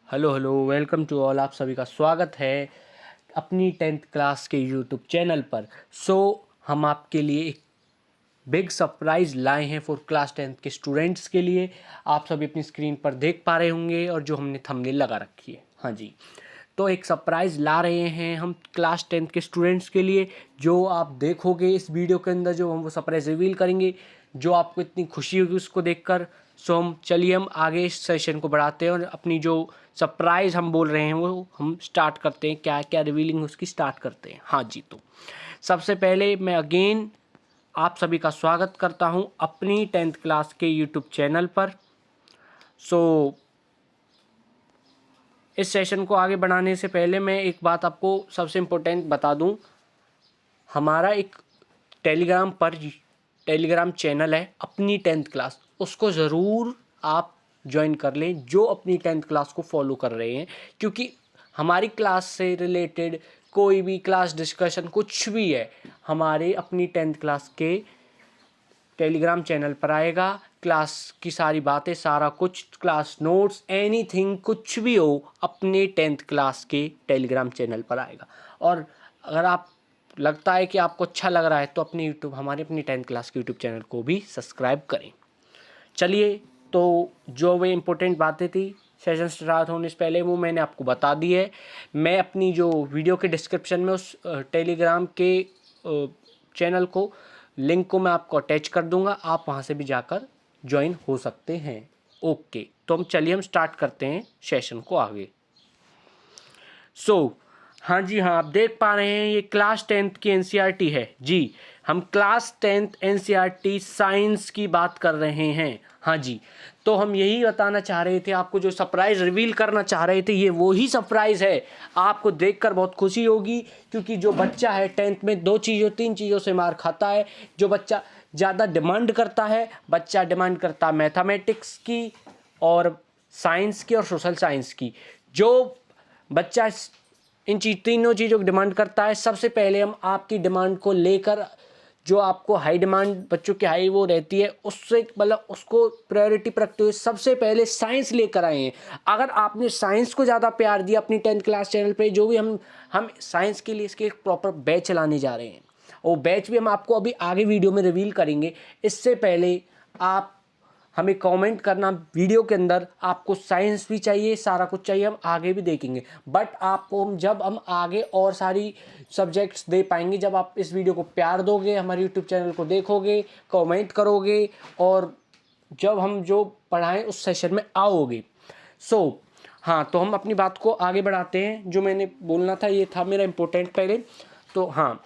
Hello hello, welcome to all. आप सभी का स्वागत है अपनी 10th क्लास के यूट्यूब चैनल पर। हम आपके लिए एक बिग सरप्राइज़ लाए हैं फॉर क्लास 10th के स्टूडेंट्स के लिए। आप सभी अपनी स्क्रीन पर देख पा रहे होंगे और जो हमने थंबनेल लगा रखी है। हाँ जी, तो एक सरप्राइज़ ला रहे हैं हम क्लास 10th के स्टूडेंट्स के लिए, जो आप देखोगे इस वीडियो के अंदर। जो हम वो सरप्राइज़ रिवील करेंगे, जो आपको इतनी खुशी होगी उसको देखकर। हम आगे इस सेशन को बढ़ाते हैं और अपनी जो सरप्राइज़ हम बोल रहे हैं वो हम स्टार्ट करते हैं। क्या क्या रिवीलिंग उसकी स्टार्ट करते हैं। हाँ जी, तो सबसे पहले मैं अगेन आप सभी का स्वागत करता हूं अपनी 10th क्लास के यूट्यूब चैनल पर। इस सेशन को आगे बढ़ाने से पहले मैं एक बात आपको सबसे इम्पोर्टेंट बता दूं। हमारा एक टेलीग्राम चैनल है अपनी 10th क्लास, उसको ज़रूर आप ज्वाइन कर लें जो अपनी 10th क्लास को फॉलो कर रहे हैं, क्योंकि हमारी क्लास से रिलेटेड कोई भी क्लास डिस्कशन कुछ भी है हमारे अपनी 10th क्लास के टेलीग्राम चैनल पर आएगा। क्लास की सारी बातें, सारा कुछ, क्लास नोट्स, एनीथिंग, कुछ भी हो अपने 10th क्लास के टेलीग्राम चैनल पर आएगा। और अगर आप लगता है कि आपको अच्छा लग रहा है तो हमारे अपनी 10th क्लास के यूट्यूब चैनल को भी सब्सक्राइब करें। चलिए, तो जो वे इम्पोर्टेंट बातें थी सेशन स्टार्ट होने से पहले वो मैंने आपको बता दी है। मैं अपनी जो वीडियो के डिस्क्रिप्शन में उस टेलीग्राम के चैनल को लिंक को मैं आपको अटैच कर दूंगा, आप वहाँ से भी जाकर ज्वाइन हो सकते हैं। ओके, तो हम स्टार्ट करते हैं सेशन को आगे। हाँ जी, हाँ, आप देख पा रहे हैं ये क्लास 10th की एनसीईआरटी है जी। हम क्लास 10th एनसीईआरटी साइंस की बात कर रहे हैं। हाँ जी, तो हम यही बताना चाह रहे थे आपको, जो सरप्राइज़ रिवील करना चाह रहे थे, ये वही सरप्राइज़ है। आपको देखकर बहुत खुशी होगी, क्योंकि जो बच्चा है 10th में 3 चीज़ों से मार खाता है। जो बच्चा ज़्यादा डिमांड करता है, बच्चा डिमांड करता मैथमेटिक्स की और साइंस की और सोशल साइंस की। जो बच्चा इन तीनों चीज़ों की डिमांड करता है, सबसे पहले हम आपकी डिमांड को लेकर, जो आपको हाई डिमांड बच्चों की हाई वो रहती है, उससे मतलब उसको प्रायोरिटी पर रखते हुए सबसे पहले साइंस लेकर आए हैं। अगर आपने साइंस को ज़्यादा प्यार दिया अपनी 10th क्लास चैनल पे, जो भी हम साइंस के लिए इसके एक प्रॉपर बैच चलाने जा रहे हैं, वो बैच भी हम आपको अभी आगे वीडियो में रिवील करेंगे। इससे पहले आप हमें कमेंट करना वीडियो के अंदर, आपको साइंस भी चाहिए, सारा कुछ चाहिए, हम आगे भी देखेंगे। बट आपको जब हम आगे और सारी सब्जेक्ट्स दे पाएंगे, जब आप इस वीडियो को प्यार दोगे, हमारे यूट्यूब चैनल को देखोगे, कमेंट करोगे और जब हम जो पढ़ाएं उस सेशन में आओगे। हाँ, तो हम अपनी बात को आगे बढ़ाते हैं। जो मैंने बोलना था ये था मेरा इम्पोर्टेंट पहले। तो हाँ,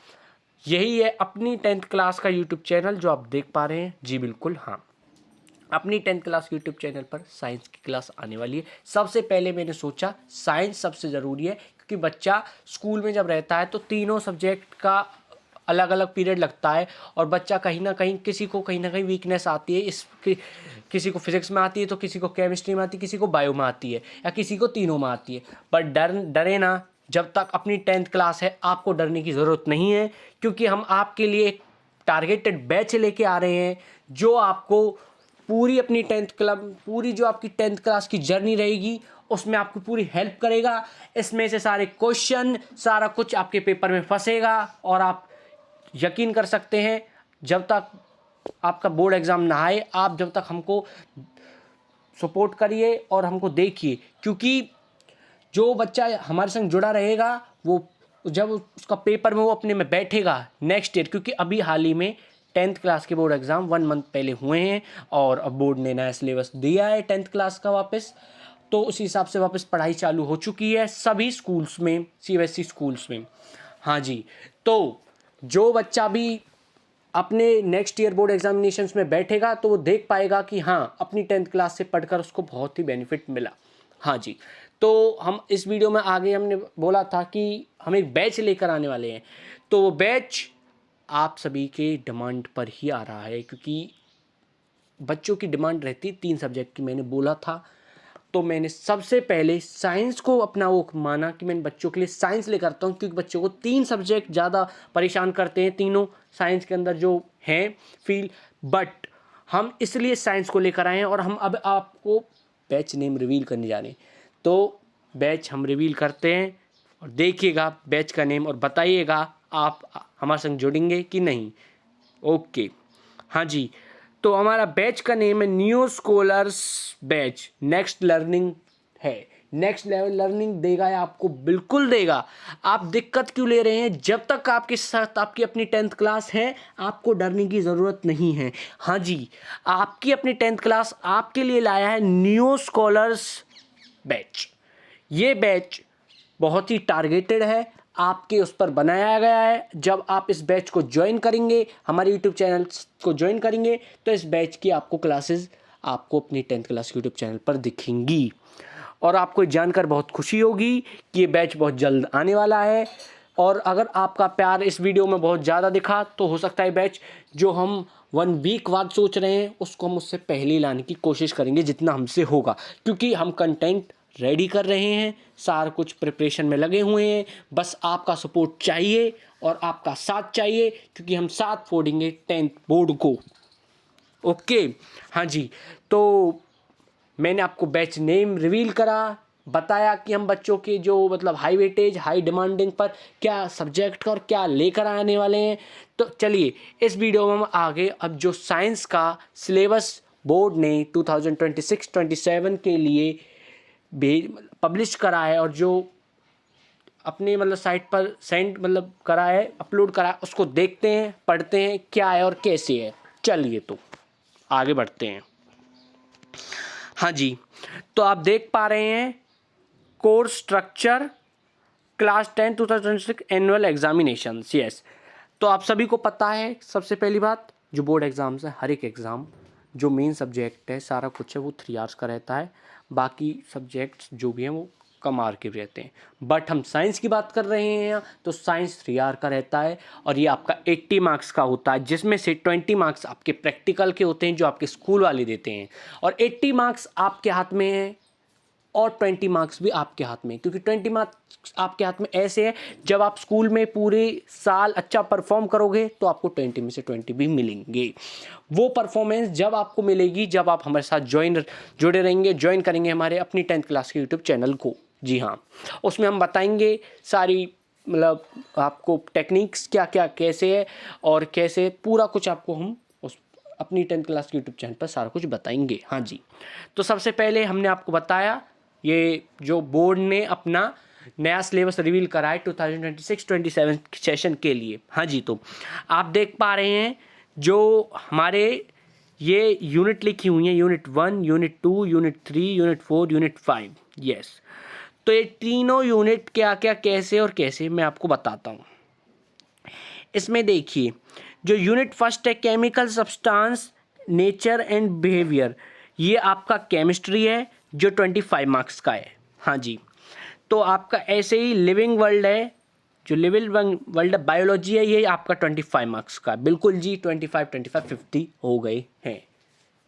यही है अपनी 10th क्लास का यूट्यूब चैनल जो आप देख पा रहे हैं जी। बिल्कुल, हाँ, अपनी 10th क्लास यूट्यूब चैनल पर साइंस की क्लास आने वाली है। सबसे पहले मैंने सोचा साइंस सबसे ज़रूरी है, क्योंकि बच्चा स्कूल में जब रहता है तो तीनों सब्जेक्ट का अलग अलग पीरियड लगता है, और बच्चा कहीं ना कहीं कहीं ना कहीं वीकनेस आती है। किसी को फिजिक्स में आती है, तो किसी को केमिस्ट्री में आती है, किसी को बायो में आती है, या किसी को तीनों में आती है। पर डरे ना, जब तक अपनी 10th क्लास है आपको डरने की ज़रूरत नहीं है, क्योंकि हम आपके लिए एक टारगेटेड बैच लेके आ रहे हैं, जो आपको पूरी जो आपकी 10th क्लास की जर्नी रहेगी उसमें आपकी पूरी हेल्प करेगा। इसमें से सारे क्वेश्चन, सारा कुछ आपके पेपर में फंसेगा, और आप यकीन कर सकते हैं जब तक आपका बोर्ड एग्ज़ाम ना आए, आप जब तक हमको सपोर्ट करिए और हमको देखिए, क्योंकि जो बच्चा हमारे संग जुड़ा रहेगा वो जब उसका पेपर में वो अपने में बैठेगा नेक्स्ट ईयर, क्योंकि अभी हाल ही में 10th क्लास के बोर्ड एग्ज़ाम 1 मंथ पहले हुए हैं, और अब बोर्ड ने नया सिलेबस दिया है 10th क्लास का वापस। तो उसी हिसाब से वापस पढ़ाई चालू हो चुकी है सभी स्कूल्स में, सीबीएसई स्कूल्स में। हाँ जी, तो जो बच्चा भी अपने नेक्स्ट ईयर बोर्ड एग्जामिनेशंस में बैठेगा तो वो देख पाएगा कि हाँ, अपनी 10th क्लास से पढ़कर उसको बहुत ही बेनिफिट मिला। हाँ जी, तो हम इस वीडियो में आगे हमने बोला था कि हम एक बैच लेकर आने वाले हैं। तो वो बैच आप सभी के डिमांड पर ही आ रहा है, क्योंकि बच्चों की डिमांड रहती है 3 सब्जेक्ट की, मैंने बोला था। तो मैंने सबसे पहले साइंस को अपना वो माना कि मैं बच्चों के लिए साइंस लेकर आता हूँ, क्योंकि बच्चों को 3 सब्जेक्ट ज़्यादा परेशान करते हैं, तीनों साइंस के अंदर जो हैं फील्ड। बट हम इसलिए साइंस को लेकर आए हैं, और हम अब आपको बैच नेम रिवील करने जा रहे हैं। तो बैच हम रिवील करते हैं और देखिएगा बैच का नेम और बताइएगा आप हमारे संग जुड़ेंगे कि नहीं। ओके, हाँ जी, तो हमारा बैच का नेम है new scholars batch. Next learning है, नेक्स्ट लेवल लर्निंग देगा या आपको, बिल्कुल देगा। आप दिक्कत क्यों ले रहे हैं? जब तक आपके साथ आपकी अपनी 10th क्लास है आपको डरने की ज़रूरत नहीं है। हाँ जी, आपकी अपनी 10th क्लास आपके लिए लाया है न्यू स्कॉलर्स बैच। ये बैच बहुत ही टारगेटेड है, आपके उस पर बनाया गया है। जब आप इस बैच को ज्वाइन करेंगे, हमारे यूट्यूब चैनल को ज्वाइन करेंगे, तो इस बैच की आपको क्लासेस आपको अपनी 10th क्लास यूट्यूब चैनल पर दिखेंगी और आपको जानकर बहुत खुशी होगी कि ये बैच बहुत जल्द आने वाला है। और अगर आपका प्यार इस वीडियो में बहुत ज़्यादा दिखा तो हो सकता है बैच जो हम 1 वीक बाद सोच रहे हैं उसको हम उससे पहले ही लाने की कोशिश करेंगे जितना हमसे होगा, क्योंकि हम कंटेंट रेडी कर रहे हैं, सारा कुछ प्रिपरेशन में लगे हुए हैं। बस आपका सपोर्ट चाहिए और आपका साथ चाहिए, क्योंकि हम साथ फोड़ेंगे 10th बोर्ड को। ओके, हाँ जी, तो मैंने आपको बैच नेम रिवील करा, बताया कि हम बच्चों के जो मतलब हाई वेटेज हाई डिमांडिंग पर क्या सब्जेक्ट और क्या लेकर आने वाले हैं। तो चलिए इस वीडियो में हम आगे अब जो साइंस का सिलेबस बोर्ड ने 2026-27 के लिए पब्लिश करा है और जो अपने मतलब साइट पर सेंड मतलब करा है, अपलोड करा है, उसको देखते हैं, पढ़ते हैं क्या है और कैसे है। चलिए तो आगे बढ़ते हैं। हाँ जी, तो आप देख पा रहे हैं course structure class 10 2026 annual examinations. Yes, तो आप सभी को पता है, सबसे पहली बात जो बोर्ड एग्ज़ाम्स है, हर एक एग्ज़ाम जो मेन सब्जेक्ट है सारा कुछ है वो 3 आवर्स का रहता है, बाकी सब्जेक्ट्स जो भी हैं वो कम आवर के भी रहते हैं। बट हम साइंस की बात कर रहे हैं तो साइंस 3 आवर का रहता है और ये आपका 80 मार्क्स का होता है, जिसमें से 20 मार्क्स आपके प्रैक्टिकल के होते हैं जो आपके स्कूल वाले देते हैं और 80 मार्क्स आपके हाथ में है और 20 मार्क्स भी आपके हाथ में, क्योंकि 20 मार्क्स आपके हाथ में ऐसे है जब आप स्कूल में पूरे साल अच्छा परफॉर्म करोगे तो आपको 20 में से 20 भी मिलेंगे। वो परफॉर्मेंस जब आपको मिलेगी जब आप हमारे साथ जुड़े रहेंगे, ज्वाइन करेंगे हमारे अपनी 10th क्लास के यूट्यूब चैनल को। जी हाँ, उसमें हम बताएंगे सारी मतलब आपको टेक्निक्स क्या क्या कैसे है और कैसे पूरा कुछ आपको हम उस अपनी 10th क्लास के यूट्यूब चैनल पर सारा कुछ बताएंगे। हाँ जी, तो सबसे पहले हमने आपको बताया ये जो बोर्ड ने अपना नया सिलेबस रिवील करा है 2026-27 सेशन के लिए। हाँ जी, तो आप देख पा रहे हैं जो हमारे ये यूनिट लिखी हुई हैं, unit 1, unit 2, unit 3, unit 4, unit 5। Yes, तो ये तीनों यूनिट क्या क्या कैसे और कैसे मैं आपको बताता हूँ। इसमें देखिए जो यूनिट फर्स्ट है chemical substance nature and behaviour, ये आपका केमिस्ट्री है जो 25 मार्क्स का है। हाँ जी, तो आपका ऐसे ही लिविंग वर्ल्ड है, जो लिविंग वर्ल्ड बायोलॉजी है, ये आपका 25 मार्क्स का। बिल्कुल जी, 25 50 हो गए हैं,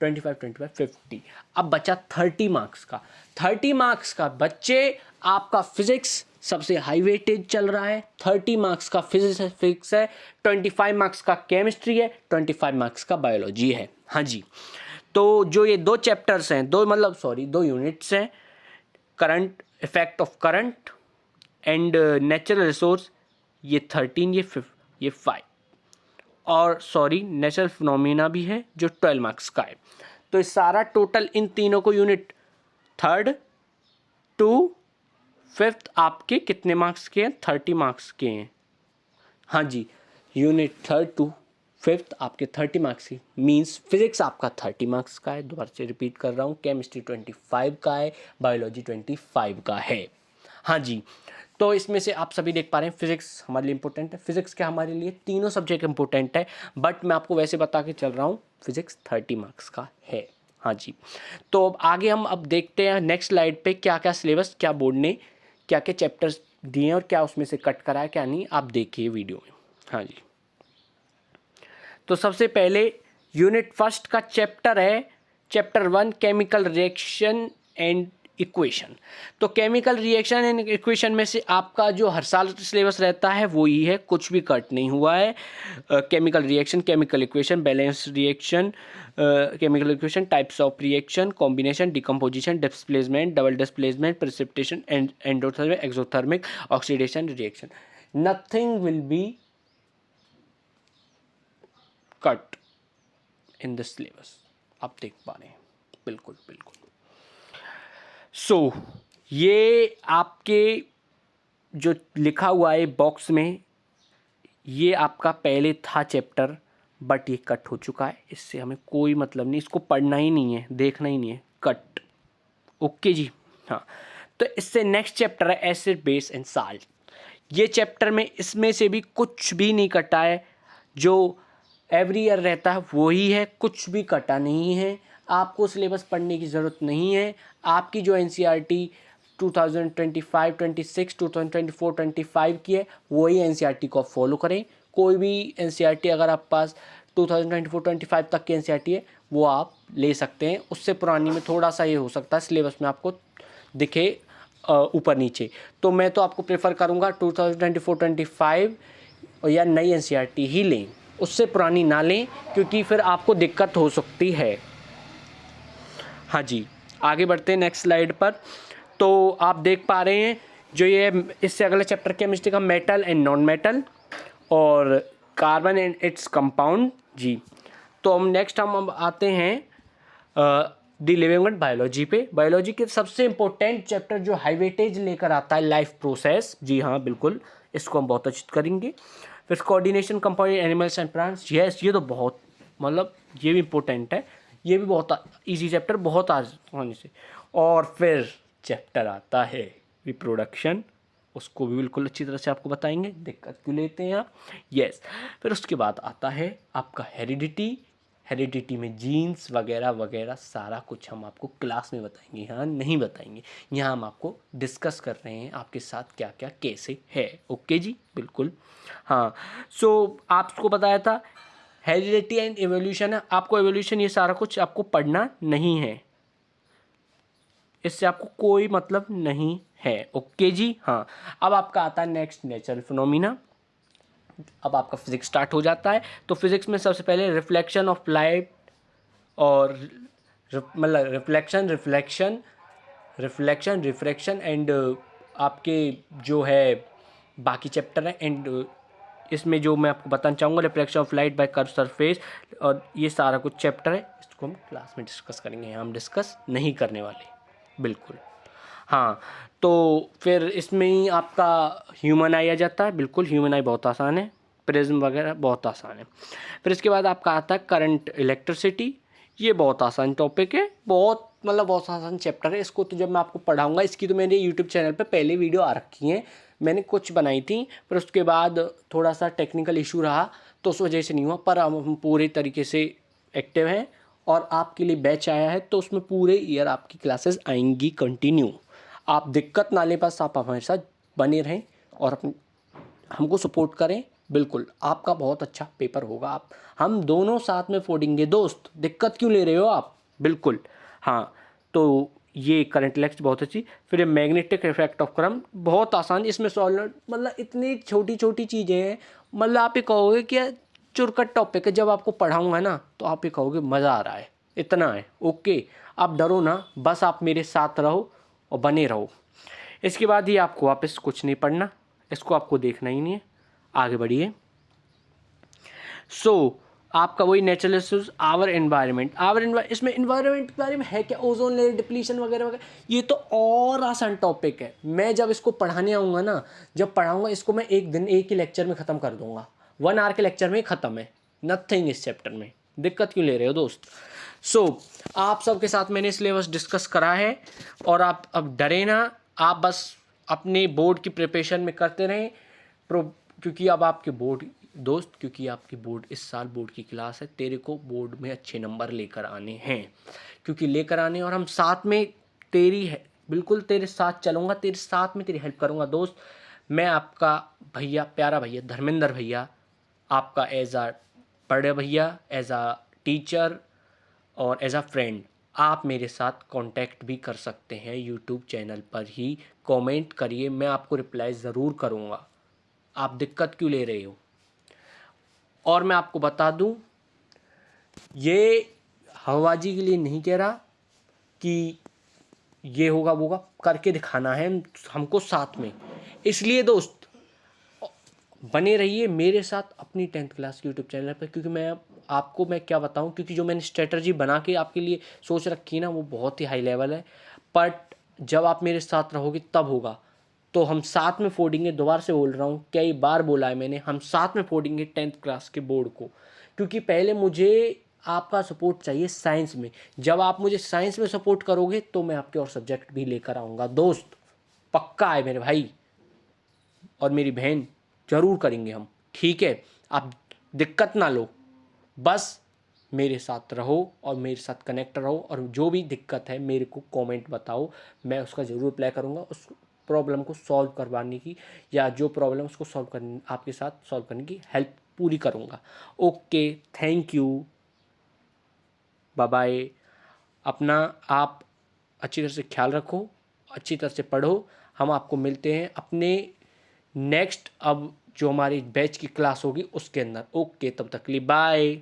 25 50। अब बचा 30 मार्क्स का। 30 मार्क्स का बच्चे आपका फिजिक्स सबसे हाई वेटेज चल रहा है, 30 मार्क्स का फिजिक्स है, 25 मार्क्स का केमिस्ट्री है, 25 मार्क्स का बायोलॉजी है। हाँ जी, तो जो ये दो चैप्टर्स हैं, दो यूनिट्स हैं, current effect of current and natural resource, ये 13, ये 5 और नेचुरल फिनोमिना भी है जो 12 मार्क्स का है। तो इस सारा टोटल इन तीनों को यूनिट 3rd to 5th आपके कितने मार्क्स के हैं? 30 मार्क्स के हैं। हाँ जी, यूनिट 3rd to 5th आपके 30 मार्क्स की, मीन्स फिजिक्स आपका 30 मार्क्स का है, दोबारा से रिपीट कर रहा हूँ, केमिस्ट्री 25 का है, बायोलॉजी 25 का है। हाँ जी, तो इसमें से आप सभी देख पा रहे हैं फिजिक्स हमारे लिए इंपॉर्टेंट है। फिजिक्स क्या हमारे लिए तीनों सब्जेक्ट इंपॉर्टेंट है, बट मैं आपको वैसे बता के चल रहा हूँ फिजिक्स 30 मार्क्स का है। हाँ जी, तो अब आगे हम अब देखते हैं नेक्स्ट स्लाइड पे क्या क्या सिलेबस, क्या बोर्ड ने क्या क्या चैप्टर्स दिए हैं और क्या उसमें से कट करा है क्या नहीं, आप देखिए वीडियो में। हाँ जी, तो सबसे पहले यूनिट फर्स्ट का चैप्टर है chapter 1 chemical reaction and equation. तो केमिकल रिएक्शन एंड इक्वेशन में से आपका जो हर साल सिलेबस रहता है वो ही है, कुछ भी कट नहीं हुआ है। Chemical reaction, chemical equation, balance reaction, chemical equation, types of reaction, combination, decomposition, displacement, double displacement, precipitation, endothermic, exothermic, oxidation reaction, nothing will be cut in this syllabus. आप देख पा रहे हैं, बिल्कुल बिल्कुल। सो ये आपके जो लिखा हुआ है बॉक्स में, ये आपका पहले था चैप्टर, बट ये कट हो चुका है, इससे हमें कोई मतलब नहीं, इसको पढ़ना ही नहीं है, देखना ही नहीं है, कट। ओके जी। हाँ, तो इससे नेक्स्ट चैप्टर है एसिड बेस एंड साल्ट। ये चैप्टर में इसमें से भी कुछ भी नहीं कटा है, जो एवरी ईयर रहता है वही है, कुछ भी कटा नहीं है। आपको सिलेबस पढ़ने की ज़रूरत नहीं है। आपकी जो NCERT 2025, 26, 2024, 25 की है, वही NCERT को फॉलो करें। कोई भी NCERT अगर आप पास 2024, 25 तक की NCERT है वो आप ले सकते हैं। उससे पुरानी में थोड़ा सा ये हो सकता है सिलेबस में आपको दिखे ऊपर नीचे, तो मैं तो आपको प्रेफर करूँगा 2024, 25 या नई NCERT ही लें, उससे पुरानी ना लें, क्योंकि फिर आपको दिक्कत हो सकती है। हाँ जी, आगे बढ़ते हैं नेक्स्ट स्लाइड पर। तो आप देख पा रहे हैं जो ये इससे अगला चैप्टर केमिस्ट्री का मेटल एंड नॉन मेटल और कार्बन एंड इट्स कंपाउंड जी। तो हम अब आते हैं द लिविंग एंड बायोलॉजी पे। बायोलॉजी के सबसे इम्पोर्टेंट चैप्टर जो हाई वेटेज लेकर आता है, लाइफ प्रोसेस। जी हाँ बिल्कुल, इसको हम बहुत अच्छी करेंगे। फिर coordination compound animals and plants, yes ये तो बहुत मतलब ये भी इम्पोर्टेंट है, ये भी बहुत इजी चैप्टर, बहुत आसानी से। और फिर चैप्टर आता है रिप्रोडक्शन, उसको भी बिल्कुल अच्छी तरह से आपको बताएंगे, दिक्कत क्यों लेते हैं आप, यस। फिर उसके बाद आता है आपका हेरिडिटी। हेरिडिटी में जीन्स वगैरह वगैरह सारा कुछ हम आपको क्लास में बताएंगे, यहाँ नहीं बताएंगे। यहाँ हम आपको डिस्कस कर रहे हैं आपके साथ क्या क्या कैसे है। ओके जी बिल्कुल। हाँ, सो आपको बताया था हेरिडिटी एंड एवोल्यूशन है, आपको एवोल्यूशन ये सारा कुछ आपको पढ़ना नहीं है, इससे आपको कोई मतलब नहीं है। ओके जी। हाँ, अब आपका आता है नेक्स्ट नेचुरल फिनोमिना। अब आपका फिजिक्स स्टार्ट हो जाता है। तो फिजिक्स में सबसे पहले रिफ्लेक्शन ऑफ लाइट और मतलब रिफ्लेक्शन एंड आपके जो है बाकी चैप्टर है। एंड इसमें जो मैं आपको बताना चाहूँगा reflection of light by curve surface, और ये सारा कुछ चैप्टर है, इसको हम क्लास में डिस्कस करेंगे, हम डिस्कस नहीं करने वाले बिल्कुल। हाँ, तो फिर इसमें ही आपका ह्यूमन आई आ जाता है। बिल्कुल, ह्यूमन आई बहुत आसान है, प्रिज्म वगैरह बहुत आसान है। फिर इसके बाद आपका आता है करंट इलेक्ट्रिसिटी, ये बहुत आसान टॉपिक है, बहुत मतलब बहुत आसान चैप्टर है। इसको तो जब मैं आपको पढ़ाऊँगा, इसकी तो मेरे यूट्यूब चैनल पे पहले वीडियो आ रखी हैं, मैंने कुछ बनाई थी, पर उसके बाद थोड़ा सा टेक्निकल इशू रहा तो उस वजह से नहीं हुआ। पर हम पूरे तरीके से एक्टिव हैं और आपके लिए बैच आया है, तो उसमें पूरे ईयर आपकी क्लासेस आएंगी कंटिन्यू। आप दिक्कत ना ले, बस आप हमारे साथ बने रहें और अपने हमको सपोर्ट करें। बिल्कुल, आपका बहुत अच्छा पेपर होगा। आप हम दोनों साथ में फोड़ेंगे दोस्त, दिक्कत क्यों ले रहे हो आप। बिल्कुल। हाँ, तो ये करंट इलेक्ट्रिक बहुत अच्छी। फिर ये मैग्नेटिक इफेक्ट ऑफ करंट बहुत आसान, इसमें सॉल्व मतलब इतनी छोटी छोटी चीज़ें हैं, मतलब आप ये कहोगे कि चुरकट टॉपिक है। जब आपको पढ़ाऊँगा ना तो आप ये कहोगे मज़ा आ रहा है, इतना है। ओके, आप डरो ना, बस आप मेरे साथ रहो और बने रहो। इसके बाद ही आपको वापस कुछ नहीं पढ़ना, इसको आपको देखना ही नहीं है, आगे बढ़िए। सो आपका वही नेचुरल रिसोर्स, आवर एनवायरनमेंट, इसमें एनवायरनमेंट के बारे में है क्या, ओजोन लेयर डिप्लीशन वगैरह वगैरह, ये तो और आसान टॉपिक है। मैं जब इसको पढ़ाने आऊँगा ना, जब पढ़ाऊँगा इसको, मैं एक दिन एक ही लेक्चर में ख़त्म कर दूँगा, 1 आवर के लेक्चर में ख़त्म है, नथिंग इस चैप्टर में। दिक्कत क्यों ले रहे हो दोस्त। सो आप सबके साथ मैंने सिलेबस डिस्कस करा है, और आप अब डरे ना, आप बस अपने बोर्ड की प्रिपरेशन में करते रहें। क्योंकि अब आपके बोर्ड दोस्त, क्योंकि आपकी बोर्ड इस साल बोर्ड की क्लास है, तेरे को बोर्ड में अच्छे नंबर लेकर आने हैं, क्योंकि लेकर आने, और हम साथ में तेरी है, बिल्कुल तेरे साथ चलूँगा, तेरे साथ में तेरी हेल्प करूँगा दोस्त। मैं आपका भैया, प्यारा भैया धर्मेंद्र भैया, आपका एज आ बड़े भैया, एज आ टीचर और एज आ फ्रेंड आप मेरे साथ कांटेक्ट भी कर सकते हैं यूट्यूब चैनल पर ही। कमेंट करिए, मैं आपको रिप्लाई ज़रूर करूँगा। आप दिक्कत क्यों ले रहे हो? और मैं आपको बता दूं, ये हवाबाजी के लिए नहीं कह रहा कि ये होगा वो होगा, करके दिखाना है हमको साथ में। इसलिए दोस्त बने रहिए मेरे साथ अपनी 10th क्लास के यूट्यूब चैनल पर, क्योंकि मैं क्या बताऊं, क्योंकि जो मैंने स्ट्रेटजी बना के आपके लिए सोच रखी है ना, वो बहुत ही हाई लेवल है। बट जब आप मेरे साथ रहोगे तब होगा। तो हम साथ में फोड़ेंगे, दोबारा से बोल रहा हूँ, कई बार बोला है मैंने, हम साथ में फोड़ेंगे 10th क्लास के बोर्ड को। क्योंकि पहले मुझे आपका सपोर्ट चाहिए साइंस में। जब आप मुझे साइंस में सपोर्ट करोगे तो मैं आपके और सब्जेक्ट भी लेकर आऊँगा दोस्त, पक्का है मेरे भाई और मेरी बहन, ज़रूर करेंगे हम, ठीक है? आप दिक्कत ना लो, बस मेरे साथ रहो और मेरे साथ कनेक्ट रहो, और जो भी दिक्कत है मेरे को कमेंट बताओ, मैं उसका ज़रूर रिप्लाई करूँगा। उस प्रॉब्लम को सॉल्व करवाने की, या जो प्रॉब्लम उसको सॉल्व करने, आपके साथ सॉल्व करने की हेल्प पूरी करूँगा। Okay, thank you, bye bye. अपना आप अच्छी तरह से ख्याल रखो, अच्छी तरह से पढ़ो। हम आपको मिलते हैं अपने नेक्स्ट, अब जो हमारी बैच की क्लास होगी उसके अंदर। ओके, तब तक के लिए बाय।